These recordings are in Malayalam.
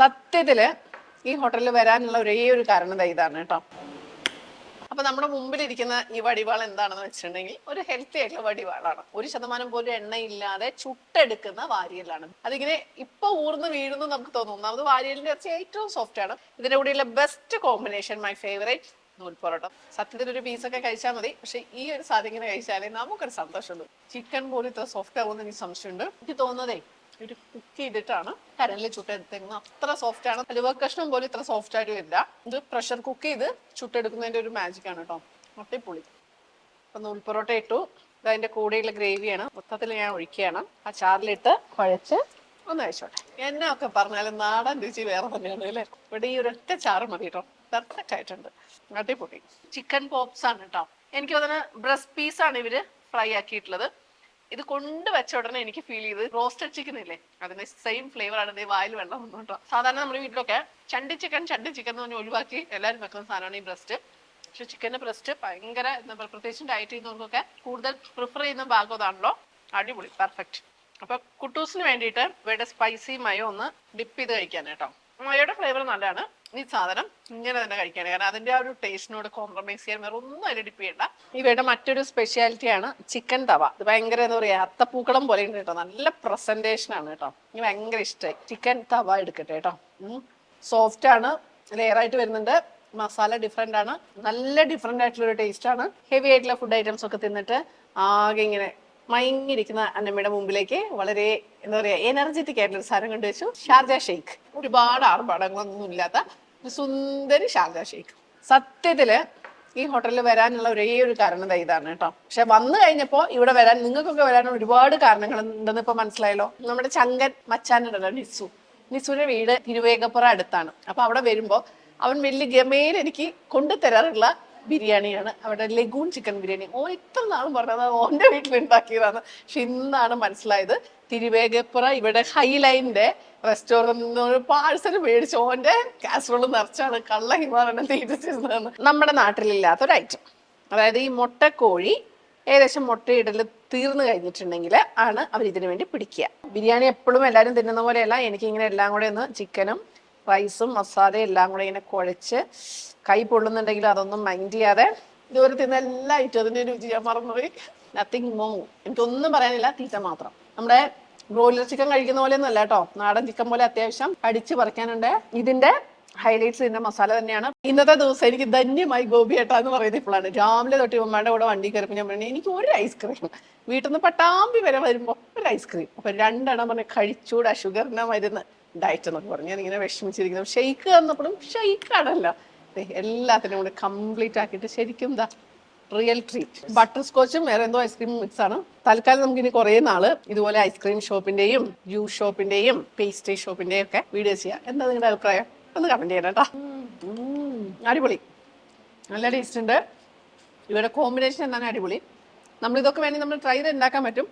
സത്യത്തില് ഈ ഹോട്ടലിൽ വരാനുള്ള ഒരേ ഒരു കാരണം ഇതാണ് കേട്ടോ. അപ്പൊ നമ്മുടെ മുമ്പിലിരിക്കുന്ന ഈ വടിവാൾ എന്താണെന്ന് വെച്ചിട്ടുണ്ടെങ്കിൽ ഒരു ഹെൽത്തി ആയിട്ടുള്ള വടിവാളാണ്. 1% പോലും എണ്ണയില്ലാതെ ചുട്ടെടുക്കുന്ന വാരിയലാണ്. അതിങ്ങനെ ഇപ്പൊ ഊർന്ന് വീഴുന്നു നമുക്ക് തോന്നും. ഒന്നാമത് വാരിയലിന്റെ ഇറച്ചി ഏറ്റവും സോഫ്റ്റ് ആണ്. ഇതിന്റെ കൂടെയുള്ള ബെസ്റ്റ് കോമ്പിനേഷൻ, മൈ ഫേവറേറ്റ്, നൂൽ പൊറോട്ട. സത്യത്തിൽ ഒരു പീസൊക്കെ കഴിച്ചാൽ മതി, പക്ഷെ ഈ ഒരു സാധനം ഇങ്ങനെ കഴിച്ചാലേ നമുക്കൊരു സന്തോഷമുള്ളൂ. ചിക്കൻ പോലും ഇത്ര സോഫ്റ്റ് ആകുമെന്ന് എനിക്ക് സംശയമുണ്ട്. എനിക്ക് തോന്നുന്നതേ ഒരു കുക്ക് ചെയ്തിട്ടാണ് കരലിൽ ചുട്ടെടുത്തേക്കുന്നത്. അത്ര സോഫ്റ്റ് ആണ്. അലുവ കഷ്ണം പോലും ഇത്ര സോഫ്റ്റ് ആയിട്ട് വരില്ല. ഇത് പ്രഷർ കുക്ക് ചെയ്ത് ചുട്ടെടുക്കുന്നതിന്റെ ഒരു മാജിക് ആണ് കേട്ടോ. അട്ടിപ്പൊളി. അപ്പൊ നൂൽ പൊറോട്ട ഇട്ടു. അതിന്റെ കൂടെയുള്ള ഗ്രേവിയാണ് മൊത്തത്തിൽ ഞാൻ ഒഴിക്കുകയാണ്. ആ ചാറിലിട്ട് കുഴച്ച് ഒന്ന് കഴിച്ചോട്ടെ. എന്നെ ഒക്കെ പറഞ്ഞാലും നാടൻ രുചി വേറെ തന്നെയാണ് അല്ലേ. ഇവിടെ ഈ ഒരൊറ്റ ചാറ് മതി കേട്ടോ. പെർഫെക്റ്റ് ആയിട്ടുണ്ട്. അടിപൊളി. ചിക്കൻ പോപ്സ് ആണ് കേട്ടോ. എനിക്ക് തോന്നുന്നു ബ്രസ്റ്റ് പീസാണ് ഇവര് ഫ്രൈ ആക്കിയിട്ടുള്ളത്. ഇത് കൊണ്ടുവച്ച ഉടനെ എനിക്ക് ഫീൽ ചെയ്ത് റോസ്റ്റഡ് ചിക്കൻ ഇല്ലേ, അതിന്റെ സെയിം ഫ്ലേവർ ആണ്. ഇത് വായിൽ വെള്ളം വന്നു കേട്ടോ. സാധാരണ നമ്മുടെ വീട്ടിലൊക്കെ ചണ്ടി ചിക്കൻ എന്ന് പറഞ്ഞ് ഒഴിവാക്കി എല്ലാവരും വെക്കുന്ന സാധനമാണ് ഈ ബ്രസ്റ്റ്. പക്ഷെ ചിക്കന്റെ ബ്രസ്റ്റ് ഭയങ്കര എന്താ പറയുക, പ്രത്യേകിച്ചും ഡയറ്റ് ചെയ്യുന്നവർക്കൊക്കെ കൂടുതൽ പ്രിഫർ ചെയ്യുന്ന ഭാഗം അതാണല്ലോ. അടിപൊളി, പെർഫെക്റ്റ്. അപ്പൊ കുട്ടൂസിന് വേണ്ടിയിട്ട് ഇവരുടെ സ്പൈസി മയോ ഒന്ന് ഡിപ്പ് ചെയ്ത് കഴിക്കാൻ കേട്ടോ. മയോയുടെ ഫ്ലേവർ നല്ലതാണ്. ഈ സാധനം ഇങ്ങനെ തന്നെ കഴിക്കാണ്, കാരണം അതിന്റെ ആ ഒരു ടേസ്റ്റിനോട് കോംപ്രമൈസ് ചെയ്യാൻ വേറെ ഒന്നും അതിൽ ഡിപ്പ് ചെയ്യണ്ട. ഇവയുടെ മറ്റൊരു സ്പെഷ്യാലിറ്റിയാണ് ചിക്കൻ തവ. ഇത് ഭയങ്കര എന്താ പറയാ, അത്തപ്പൂക്കളം പോലെ ഉണ്ട് കേട്ടോ. നല്ല പ്രസന്റേഷൻ ആണ് കേട്ടോ. എനിക്ക് ഭയങ്കര ഇഷ്ടമായി. ചിക്കൻ തവ എടുക്കട്ടെ കേട്ടോ. സോഫ്റ്റ് ആണ്, ലെയർ ആയിട്ട് വരുന്നുണ്ട്. മസാല ഡിഫറെന്റ് ആണ്, നല്ല ഡിഫറെന്റ് ആയിട്ടുള്ള ഒരു ടേസ്റ്റ് ആണ്. ഹെവി ആയിട്ടുള്ള ഫുഡ് ഐറ്റംസ് ഒക്കെ തിന്നിട്ട് ആകെ ഇങ്ങനെ മയങ്ങിയിരിക്കുന്ന അന്നമ്മയുടെ മുമ്പിലേക്ക് വളരെ എന്താ പറയാ എനർജറ്റിക് ആയിട്ടുള്ള ഒരു സാധനം കൊണ്ടുവച്ചു. ഷാർജ ഷെയ്ക്ക്. ഒരുപാട് ആർഭാടങ്ങളൊന്നും ഇല്ലാത്ത ഒരു സുന്ദരി ഷാർജ ഷെയ്ക്ക്. സത്യത്തില് ഈ ഹോട്ടലിൽ വരാനുള്ള ഒരേ ഒരു കാരണം ഇതാണ് കേട്ടോ. പക്ഷെ വന്നു കഴിഞ്ഞപ്പോ ഇവിടെ വരാൻ, നിങ്ങൾക്കൊക്കെ വരാൻ ഒരുപാട് കാരണങ്ങൾ ഉണ്ടെന്ന് ഇപ്പൊ മനസ്സിലായല്ലോ. നമ്മുടെ ചങ്കൻ മച്ചാനുണ്ടല്ലോ, നിസുവിന്റെ വീട് തിരുവേഗപ്പുറ അടുത്താണ്. അപ്പൊ അവിടെ വരുമ്പോ അവൻ വലിയ ഗമയിൽ എനിക്ക് കൊണ്ടുതരാറുള്ള ബിരിയാണിയാണ് അവിടെ ലഗൂൺ ചിക്കൻ ബിരിയാണി. ഓ ഇത്ര നാളും പറഞ്ഞത് ഓന്റെ വീട്ടിൽ ഉണ്ടാക്കിയതാണ്. പക്ഷെ ഇന്നാണ് മനസ്സിലായത് തിരുവേഗപ്പുറ ഇവിടെ ഹൈലൈനിന്റെ റെസ്റ്റോറൻറ്റ് പാഴ്സൽ മേടിച്ച് ഓന്റെ കാസറോള് നിറച്ചാണ് കള്ള ഹിമാലയം തീറ്റിച്ചിരുന്നതെന്ന്. നമ്മുടെ നാട്ടിലില്ലാത്തൊരു ഐറ്റം. അതായത് ഈ മുട്ടക്കോഴി ഏകദേശം മുട്ടയിടൽ തീർന്നു കഴിഞ്ഞിട്ടുണ്ടെങ്കിൽ ആണ് അവർ ഇതിനു വേണ്ടി പിടിക്കുക. ബിരിയാണി എപ്പോഴും എല്ലാവരും തിന്നുന്ന പോലെയല്ല. എനിക്കിങ്ങനെ എല്ലാം കൂടെ ഒന്ന് ചിക്കനും റൈസും മസാലയും എല്ലാം കൂടെ ഇങ്ങനെ കുഴച്ച്, കൈ പൊള്ളുന്നുണ്ടെങ്കിൽ അതൊന്നും മൈൻഡ് ചെയ്യാതെ ഇതുവരെ തിന്ന എല്ലാ ഐറ്റം അതിന്റെ രുചി ഞാൻ മറന്നുപോയി. Nothing more. എനിക്കൊന്നും പറയാനില്ല, തീറ്റ മാത്രം. നമ്മുടെ ബ്രോയിലർ ചിക്കൻ കഴിക്കുന്ന പോലെ ഒന്നും അല്ല കേട്ടോ. നാടൻ ചിക്കൻ പോലെ അത്യാവശ്യം അടിച്ച് പറിക്കാനുണ്ട്. ഇതിന്റെ ഹൈലൈറ്റ്സ് ഇതിന്റെ മസാല തന്നെയാണ്. ഇന്നത്തെ ദിവസം എനിക്ക് ധന്യമായി ഗോപി ഏട്ടാ എന്ന് പറയുന്നത് ഇപ്പോഴാണ്. രാവിലെ തൊട്ട് ഉമ്മയുടെ കൂടെ വണ്ടി കയറിപ്പോൾ ഞാൻ പറഞ്ഞു എനിക്ക് ഒരു ഐസ്ക്രീം, വീട്ടിൽ നിന്ന് പട്ടാമ്പി വരെ വരുമ്പോൾ ഒരു ഐസ്ക്രീം. അപ്പൊ 2 എണ്ണം പറഞ്ഞ് കഴിച്ചൂടാ, ഷുഗറിന്റെ മരുന്ന്, ഡയറ്റ് എന്നൊക്കെ പറഞ്ഞു ഞാൻ ഇങ്ങനെ വിഷമിച്ചിരിക്കുന്നു. ഷെയ്ക്ക് തന്നപ്പോഴും ഷെയ്ക്കാണല്ലോ, എല്ലാത്തിനും കൂടെ കംപ്ലീറ്റ് ആക്കിയിട്ട് ശരിക്കും എന്താ റിയൽ ട്രീറ്റ്. ബട്ടർ സ്കോച്ചും വേറെ എന്തോ ഐസ്ക്രീം മിക്സ് ആണ്. തൽക്കാലം നമുക്ക് ഇനി കുറെ നാള് ഇതുപോലെ ഐസ്ക്രീം ഷോപ്പിന്റെയും ജ്യൂസ് ഷോപ്പിന്റെയും പേസ്ട്രി ഷോപ്പിന്റെയും ഒക്കെ വീഡിയോ ചെയ്യാം. എന്താ നിങ്ങളുടെ അഭിപ്രായം? ഒന്ന് കമന്റ് ചെയ്യണം കേട്ടോ. അടിപൊളി, നല്ല ടേസ്റ്റ് ഉണ്ട്. ഇവരുടെ കോമ്പിനേഷൻ എന്താണ് അടിപൊളി. നമ്മളിതൊക്കെ വേണമെങ്കിൽ നമ്മൾ ട്രൈ ചെയ്ത് ഉണ്ടാക്കാൻ പറ്റും.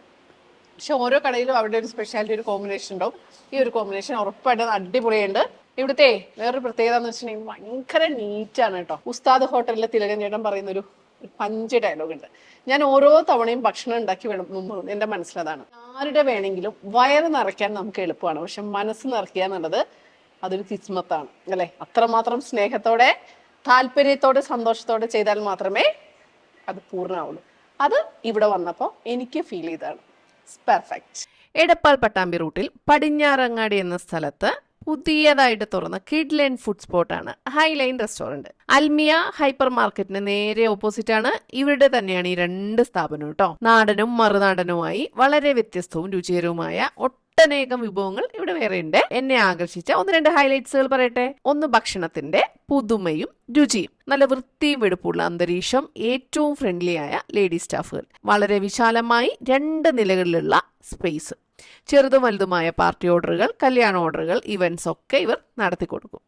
പക്ഷെ ഓരോ കടയിലും അവരുടെ ഒരു സ്പെഷ്യാലിറ്റി, ഒരു കോമ്പിനേഷൻ ഉണ്ടാവും. ഈ ഒരു കോമ്പിനേഷൻ ഉറപ്പായിട്ടും അടിപൊളിയുണ്ട്. ഇവിടുത്തെ വേറൊരു പ്രത്യേകത എന്ന് വെച്ചിട്ടുണ്ടെങ്കിൽ ഭയങ്കര നീറ്റാണ് കേട്ടോ. ഉസ്താദ് ഹോട്ടലിലെ തിലകൻ ചേട്ടൻ പറയുന്ന ഒരു പഞ്ച് ഡയലോഗ് ഉണ്ട്. ഞാൻ ഓരോ തവണയും ഭക്ഷണം ഉണ്ടാക്കി വിളമ്പുമ്പോൾ എൻ്റെ മനസ്സിലതാണ്, ആരുടെ വേണമെങ്കിലും വയറ് നിറയ്ക്കാൻ നമുക്ക് എളുപ്പമാണ്, പക്ഷെ മനസ്സ് നിറയ്ക്കുക എന്നുള്ളത് അതൊരു കിസ്മത്താണ് അല്ലെ. അത്രമാത്രം സ്നേഹത്തോടെ, താല്പര്യത്തോടെ, സന്തോഷത്തോടെ ചെയ്താൽ മാത്രമേ അത് പൂർണ്ണമാവുള്ളൂ. അത് ഇവിടെ വന്നപ്പോൾ എനിക്ക് ഫീൽ ചെയ്തതാണ്. പെർഫെക്റ്റ്. എടപ്പാൾ പട്ടാമ്പി റൂട്ടിൽ പടിഞ്ഞാറങ്ങാടി എന്ന സ്ഥലത്ത് പുതിയതായിട്ട് തുറന്ന കിഡ് ലൈൻ ഫുഡ് സ്പോട്ടാണ് ഹൈലൈൻ റെസ്റ്റോറന്റ്. അൽമിയ ഹൈപ്പർ മാർക്കറ്റിന് നേരെ ഓപ്പോസിറ്റ് ആണ്. ഇവരുടെ തന്നെയാണ് ഈ 2 സ്ഥാപനം കേട്ടോ. നാടനും മറുനാടനുമായി വളരെ വ്യത്യസ്തവും രുചികരവുമായ ഒട്ടനേകം വിഭവങ്ങൾ ഇവിടെ വേറെ ഉണ്ട്. എന്നെ ആകർഷിച്ച 1-2 ഹൈലൈറ്റ്സുകൾ പറയട്ടെ. ഒന്ന്, ഭക്ഷണത്തിന്റെ പുതുമയും രുചിയും. നല്ല വൃത്തിയും വെടുപ്പുള്ള അന്തരീക്ഷം, ഏറ്റവും ഫ്രണ്ട്ലി ആയ ലേഡി സ്റ്റാഫുകൾ, വളരെ വിശാലമായി 2 നിലകളിലുള്ള സ്പേസ്, ചെറുതും വലുതുമായ പാർട്ടി ഓർഡറുകൾ, കല്യാണ ഓർഡറുകൾ, ഇവന്റ്സ് ഒക്കെ ഇവർ നടത്തി കൊടുക്കും.